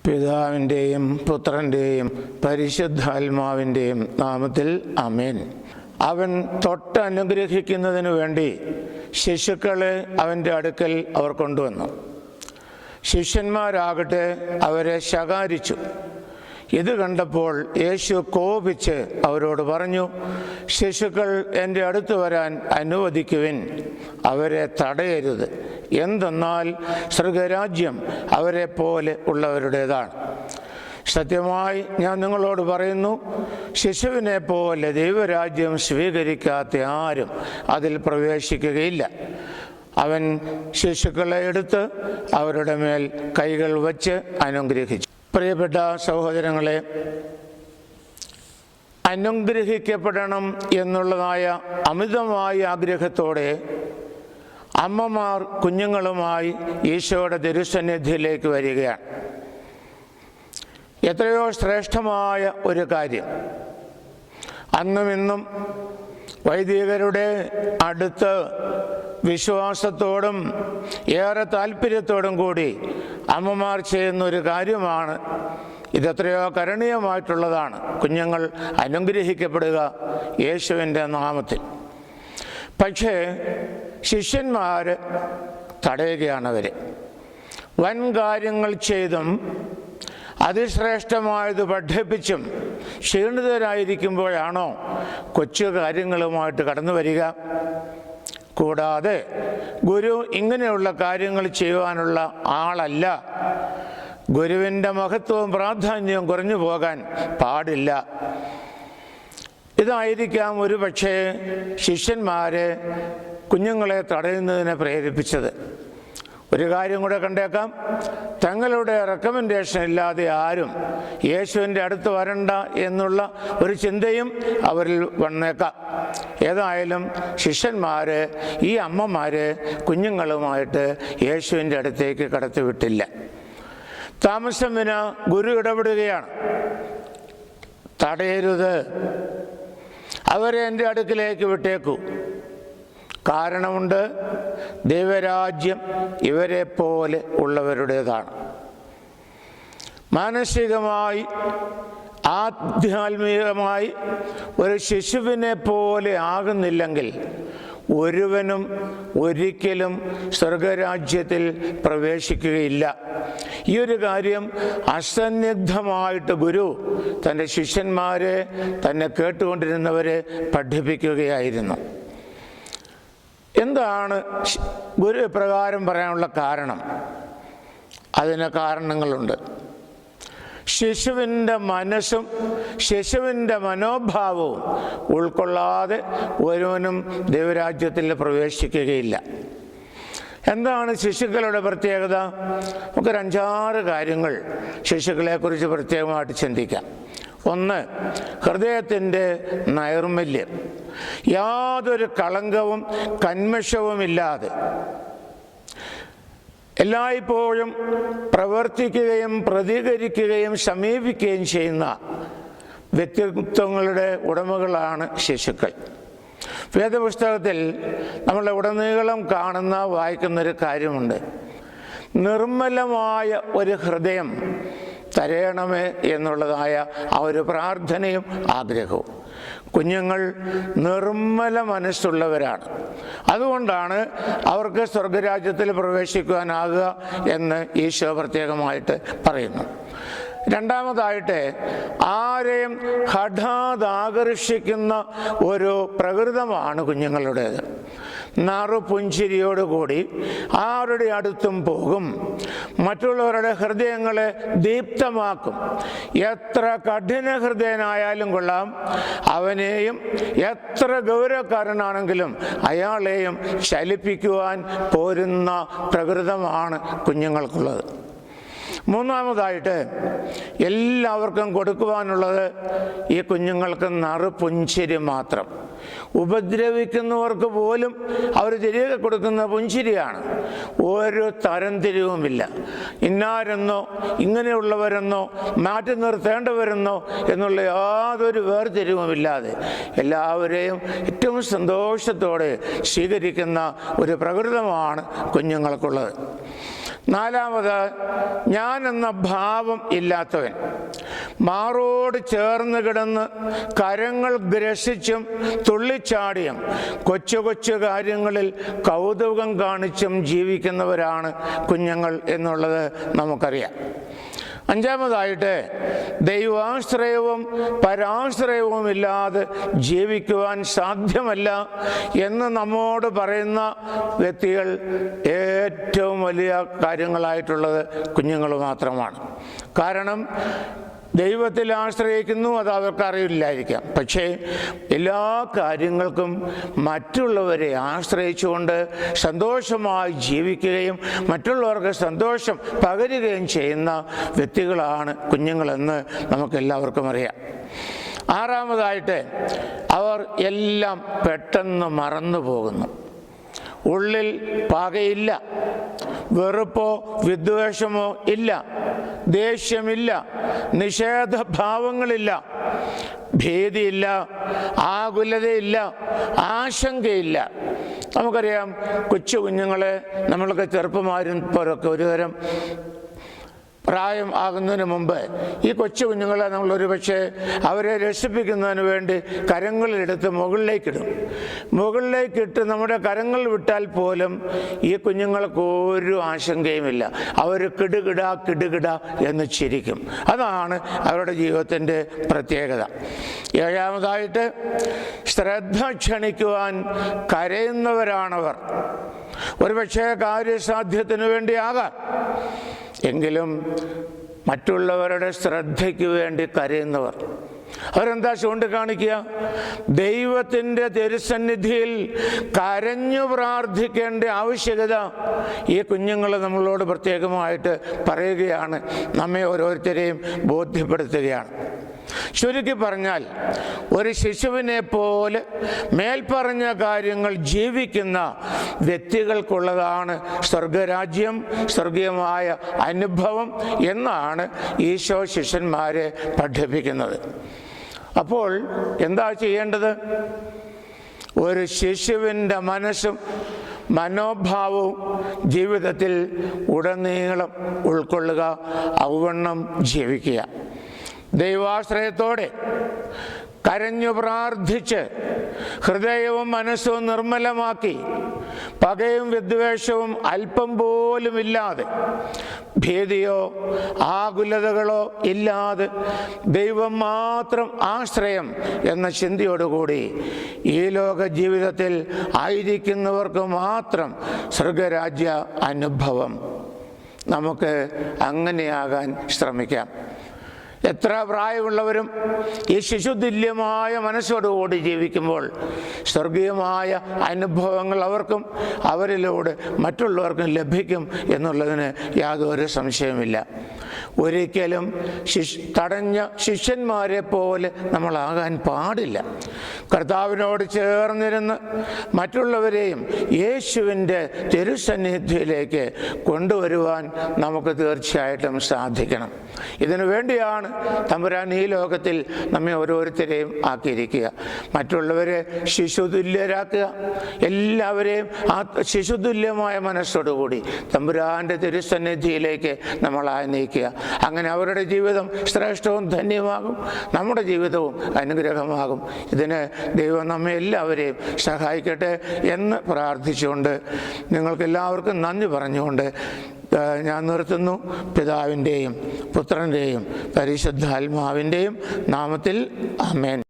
പിതാവിൻ്റെയും പുത്രൻ്റെയും പരിശുദ്ധാത്മാവിൻ്റെയും നാമത്തിൽ ആമേൻ. അവൻ തൊട്ടനുഗ്രഹിക്കുന്നതിനു വേണ്ടി ശിശുക്കളെ അവൻ്റെ അടുക്കൽ അവർ കൊണ്ടുവന്നു. ശിഷ്യന്മാരാകട്ടെ അവരെ ശകാരിച്ചു. ഇത് കണ്ടപ്പോൾ യേശു കോപിച്ച് അവരോട് പറഞ്ഞു, ശിശുക്കൾ എൻ്റെ അടുത്ത് വരാൻ അനുവദിക്കുവിൻ, അവരെ തടയരുത്. എന്തെന്നാൽ സ്വർഗരാജ്യം അവരെ പോലെ ഉള്ളവരുടേതാണ്. സത്യമായി ഞാൻ നിങ്ങളോട് പറയുന്നു, ശിശുവിനെ പോലെ ദൈവരാജ്യം സ്വീകരിക്കാത്ത ആരും അതിൽ പ്രവേശിക്കുകയില്ല. അവൻ ശിശുക്കളെ എടുത്ത് അവരുടെ മേൽ കൈകൾ വച്ച് അനുഗ്രഹിച്ചു. പ്രിയപ്പെട്ട സഹോദരങ്ങളെ, അനുഗ്രഹിക്കപ്പെടണം എന്നുള്ളതായ അമിതമായ ആഗ്രഹത്തോടെ അമ്മമാർ കുഞ്ഞുങ്ങളുമായി ഈശോയുടെ തിരുസന്നിധിയിലേക്ക് വരികയാണ്. എത്രയോ ശ്രേഷ്ഠമായ ഒരു കാര്യം. അന്നും ഇന്നും വൈദികരുടെ അടുത്ത് വിശ്വാസത്തോടും ഏറെ താല്പര്യത്തോടും കൂടി അമ്മമാർ ചെയ്യുന്ന ഒരു കാര്യമാണ്. ഇതെത്രയോ കരണീയമായിട്ടുള്ളതാണ്. കുഞ്ഞുങ്ങൾ അനുഗ്രഹിക്കപ്പെടുക യേശുവിൻ്റെ നാമത്തിൽ. പക്ഷേ ശിഷ്യന്മാർ തടയുകയാണവരെ. വൻ കാര്യങ്ങൾ ചെയ്തും അതിശ്രേഷ്ഠമായത് പഠിപ്പിച്ചും ക്ഷീണിതരായിരിക്കുമ്പോഴാണോ കൊച്ചു കാര്യങ്ങളുമായിട്ട് കടന്നു വരിക? കൂടാതെ ഗുരു ഇങ്ങനെയുള്ള കാര്യങ്ങൾ ചെയ്യുവാനുള്ള ആളല്ല. ഗുരുവിൻ്റെ മഹത്വവും പ്രാധാന്യവും കുറഞ്ഞു പോകാൻ പാടില്ല. ഇതായിരിക്കാം ഒരു പക്ഷേ ശിഷ്യന്മാരെ കുഞ്ഞുങ്ങളെ തടയുന്നതിനെ പ്രേരിപ്പിച്ചത്. ഒരു കാര്യം കൂടെ കണ്ടേക്കാം. തങ്ങളുടെ റെക്കമെൻഡേഷൻ ഇല്ലാതെ ആരും യേശുവിൻ്റെ അടുത്ത് വരണ്ട എന്നുള്ള ഒരു ചിന്തയും അവരിൽ വന്നേക്കാം. ഏതായാലും ശിഷ്യന്മാർ, ഈ അമ്മമാർ കുഞ്ഞുങ്ങളുമായിട്ട് യേശുവിൻ്റെ അടുത്തേക്ക് കടത്തിവിട്ടില്ല. താമസം വിന ഗുരു ഇടപെടുകയാണ്. തടയരുത്, അവരെ എൻ്റെ അടുക്കിലേക്ക് വിട്ടേക്കൂ. കാരണമുണ്ട്, ദൈവരാജ്യം ഇവരെ പോലെ ഉള്ളവരുടേതാണ്. മാനസികമായി ആധ്യാത്മികമായി ഒരു ശിശുവിനെ പോലെ ആകുന്നില്ലെങ്കിൽ ഒരുവനും ഒരിക്കലും സ്വർഗരാജ്യത്തിൽ പ്രവേശിക്കുകയില്ല. ഈ ഒരു കാര്യം അസന്നിഗ്ധമായിട്ട് ഗുരു തൻ്റെ ശിഷ്യന്മാരെ, തന്നെ കേട്ടുകൊണ്ടിരുന്നവരെ പഠിപ്പിക്കുകയായിരുന്നു. എന്താണ് ഗുരു ഇപ്രകാരം പറയാനുള്ള കാരണം? അതിന് കാരണങ്ങളുണ്ട്. ശിശുവിൻ്റെ മനസ്സും ശിശുവിൻ്റെ മനോഭാവവും ഉൾക്കൊള്ളാതെ ഒരുവനും ദൈവരാജ്യത്തിൽ പ്രവേശിക്കുകയില്ല. എന്താണ് ശിശുക്കളുടെ പ്രത്യേകത? നമുക്കൊരു 5-6 കാര്യങ്ങൾ ശിശുക്കളെക്കുറിച്ച് പ്രത്യേകമായിട്ട് ചിന്തിക്കാം. ഒന്ന്, ഹൃദയത്തിൻ്റെ നൈർമല്യം. യാതൊരു കളങ്കവും കന്മഷവുമില്ലാതെ എല്ലായ്പ്പോഴും പ്രവർത്തിക്കുകയും പ്രതികരിക്കുകയും സമീപിക്കുകയും ചെയ്യുന്ന വ്യക്തിത്വങ്ങളുടെ ഉടമകളാണ് ശിശുക്കൾ. വേദപുസ്തകത്തിൽ നമ്മളെ ഉടനീളം വായിക്കുന്നൊരു കാര്യമുണ്ട്. നിർമ്മലമായ ഒരു ഹൃദയം തരയണമേ എന്നുള്ളതായ ആ ഒരു പ്രാർത്ഥനയും ആഗ്രഹവും. കുഞ്ഞുങ്ങൾ നിർമ്മല മനസ്സുള്ളവരാണ്. അതുകൊണ്ടാണ് അവർക്ക് സ്വർഗരാജ്യത്തിൽ പ്രവേശിക്കുവാനാകുക എന്ന് ഈശോ പ്രത്യേകമായിട്ട് പറയുന്നു. രണ്ടാമതായിട്ട്, ആരെയും ഹഠാത് ആകർഷിക്കുന്ന ഒരു പ്രകൃതമാണ് കുഞ്ഞുങ്ങളുടേത്. നറുപുഞ്ചിരിയോടുകൂടി ആരുടെ അടുത്തും പോകും, മറ്റുള്ളവരുടെ ഹൃദയങ്ങളെ ദീപ്തമാക്കും. എത്ര കഠിന ഹൃദയനായാലും കൊള്ളാം, അവനെയും എത്ര ഗൗരവക്കാരനാണെങ്കിലും അയാളെയും ചലിപ്പിക്കുവാൻ പോരുന്ന പ്രകൃതമാണ് കുഞ്ഞുങ്ങൾക്കുള്ളത്. മൂന്നാമതായിട്ട്, എല്ലാവർക്കും കൊടുക്കുവാനുള്ളത് ഈ കുഞ്ഞുങ്ങൾക്ക് നറുപുഞ്ചിരി മാത്രം. ഉപദ്രവിക്കുന്നവർക്ക് പോലും അവർ തിരികെ കൊടുക്കുന്ന പുഞ്ചിരിയാണ്. ഒരു തരംതിരിവുമില്ല. ഇന്നാരെന്നോ ഇങ്ങനെയുള്ളവരെന്നോ മാറ്റി നിർത്തേണ്ടവരെന്നോ എന്നുള്ള യാതൊരു വേർതിരിവുമില്ലാതെ എല്ലാവരെയും ഏറ്റവും സന്തോഷത്തോടെ സ്വീകരിക്കുന്ന ഒരു പ്രകൃതമാണ് കുഞ്ഞുങ്ങൾക്കുള്ളത്. നാലാമത്, ഞാൻ എന്ന ഭാവം ഇല്ലാത്തവൻ. മാറോട് ചേർന്ന് കിടന്ന് കരങ്ങൾ ഗ്രസിച്ചും തുള്ളിച്ചാടിയും കൊച്ചു കൊച്ചു കാര്യങ്ങളിൽ കൗതുകം കാണിച്ചും ജീവിക്കുന്നവരാണ് കുഞ്ഞുങ്ങൾ എന്നുള്ളത് നമുക്കറിയാം. അഞ്ചാമതായിട്ട്, ദൈവാശ്രയവും പരാശ്രയവും ഇല്ലാതെ ജീവിക്കുവാൻ സാധ്യമല്ല എന്ന് നമ്മോട് പറയുന്ന വ്യക്തികൾ ഏറ്റവും വലിയ കാര്യങ്ങളായിട്ടുള്ളത് കുഞ്ഞുങ്ങൾ മാത്രമാണ്. കാരണം ദൈവത്തിൽ ആശ്രയിക്കുന്നു, അത് അവർക്ക് അറിയില്ലായിരിക്കാം. പക്ഷേ എല്ലാ കാര്യങ്ങൾക്കും മറ്റുള്ളവരെ ആശ്രയിച്ചുകൊണ്ട് സന്തോഷമായി ജീവിക്കുകയും മറ്റുള്ളവർക്ക് സന്തോഷം പകരുകയും ചെയ്യുന്ന വ്യക്തികളാണ് കുഞ്ഞുങ്ങളെന്ന് നമുക്കെല്ലാവർക്കും അറിയാം. ആറാമതായിട്ട്, അവർ എല്ലാം പെട്ടെന്ന് മറന്നു പോകുന്നു. ഉള്ളിൽ പകയില്ല, വെറുപ്പോ വിദ്വേഷമോ ഇല്ല, ദേഷ്യമില്ല, നിഷേധഭാവങ്ങളില്ല, ഭീതിയില്ല, ആകുലതയില്ല, ആശങ്കയില്ല. നമുക്കറിയാം, കൊച്ചു കുഞ്ഞുങ്ങളെ നമ്മളൊക്കെ ചെറുപ്പമാരുമ്പോഴൊക്കെ ഒരുതരം പ്രായം ആകുന്നതിന് മുമ്പ് ഈ കൊച്ചു കുഞ്ഞുങ്ങളെ നമ്മൾ ഒരുപക്ഷെ അവരെ രക്ഷിപ്പിക്കുന്നതിന് വേണ്ടി കരങ്ങളിലെടുത്ത് മുകളിലേക്കിട്ട് നമ്മുടെ കരങ്ങൾ വിട്ടാൽ പോലും ഈ കുഞ്ഞുങ്ങൾക്ക് ഒരു ആശങ്കയുമില്ല. അവർ കിടുകിട എന്ന് ചിരിക്കും. അതാണ് അവരുടെ ജീവിതത്തിൻ്റെ പ്രത്യേകത. ഏഴാമതായിട്ട്, ശ്രദ്ധ ക്ഷണിക്കുവാൻ കരയുന്നവരാണവർ. ഒരുപക്ഷെ കാര്യസാധ്യത്തിന് വേണ്ടിയാകാം, എങ്കിലും മറ്റുള്ളവരുടെ ശ്രദ്ധയ്ക്ക് വേണ്ടി കരയുന്നവർ. അവരെന്താ ചൂണ്ടിക്കാണിക്കുക? ദൈവത്തിൻ്റെ തിരുസന്നിധിയിൽ കരഞ്ഞു പ്രാർത്ഥിക്കേണ്ട ആവശ്യകത ഈ കുഞ്ഞുങ്ങൾ നമ്മളോട് പ്രത്യേകമായിട്ട് പറയുകയാണ്, നമ്മെ ഓരോരുത്തരെയും ബോധ്യപ്പെടുത്തുകയാണ്. ചുരുക്കി പറഞ്ഞാൽ, ഒരു ശിശുവിനെ പോലെ മേൽപ്പറഞ്ഞ കാര്യങ്ങൾ ജീവിക്കുന്ന വ്യക്തികൾക്കുള്ളതാണ് സ്വർഗരാജ്യം, സ്വർഗീയമായ അനുഭവം എന്നാണ് ഈശോ ശിഷ്യന്മാരെ പഠിപ്പിക്കുന്നത്. അപ്പോൾ എന്താ ചെയ്യേണ്ടത്? ഒരു ശിശുവിൻ്റെ മനസ്സും മനോഭാവവും ജീവിതത്തിൽ ഉടനീളം ഉൾക്കൊള്ളുക, ഔവണ്ണം ജീവിക്കുക. ദൈവാശ്രയത്തോടെ കരഞ്ഞു പ്രാർത്ഥിച്ച് ഹൃദയവും മനസ്സും നിർമ്മലമാക്കി പകയും വിദ്വേഷവും അല്പം പോലും ഇല്ലാതെ, ഭീതിയോ ആകുലതകളോ ഇല്ലാതെ ദൈവം മാത്രം ആശ്രയം എന്ന ചിന്തയോടുകൂടി ഈ ലോക ജീവിതത്തിൽ ആയിരിക്കുന്നവർക്ക് മാത്രം സ്വർഗരാജ്യ അനുഭവം. നമുക്ക് അങ്ങനെയാകാൻ ശ്രമിക്കാം. എത്ര പ്രായമുള്ളവരും ഈ ശിശുതുല്യമായ മനസ്സോടുകൂടി ജീവിക്കുമ്പോൾ സ്വർഗീയമായ അനുഭവങ്ങൾ അവർക്കും അവരിലൂടെ മറ്റുള്ളവർക്കും ലഭിക്കും എന്നുള്ളതിന് യാതൊരു സംശയമില്ല. ഒരിക്കലും തടഞ്ഞ ശിഷ്യന്മാരെ പോലെ നമ്മളാകാൻ പാടില്ല. കർത്താവിനോട് ചേർന്നിരുന്ന് മറ്റുള്ളവരെയും യേശുവിൻ്റെ തിരുസന്നിധിയിലേക്ക് കൊണ്ടുവരുവാൻ നമുക്ക് തീർച്ചയായിട്ടും സാധിക്കണം. ഇതിനു വേണ്ടിയാണ് തമ്പുരാൻ ഈ ലോകത്തിൽ നമ്മെ ഓരോരുത്തരെയും ആക്കിയിരിക്കുക. മറ്റുള്ളവരെ ശിശുതുല്യരാക്കുക, എല്ലാവരെയും ആ ശിശുതുല്യമായ മനസ്സോടുകൂടി തമ്പുരാൻ്റെ തിരുസന്നിധിയിലേക്ക് നമ്മൾ ആനയിക്കുക. അങ്ങനെ അവരുടെ ജീവിതം ശ്രേഷ്ഠവും ധന്യമാകും, നമ്മുടെ ജീവിതവും അനുഗ്രഹമാകും. ഇതിന് ദൈവം നമ്മെ എല്ലാവരെയും സഹായിക്കട്ടെ എന്ന് പ്രാർത്ഥിച്ചുകൊണ്ട് നിങ്ങൾക്കെല്ലാവർക്കും നന്ദി പറഞ്ഞുകൊണ്ട് ഞാൻ നിർത്തുന്നു. പിതാവിൻ്റെയും പുത്രൻ്റെയും പരിശുദ്ധാത്മാവിൻ്റെയും നാമത്തിൽ ആമേൻ.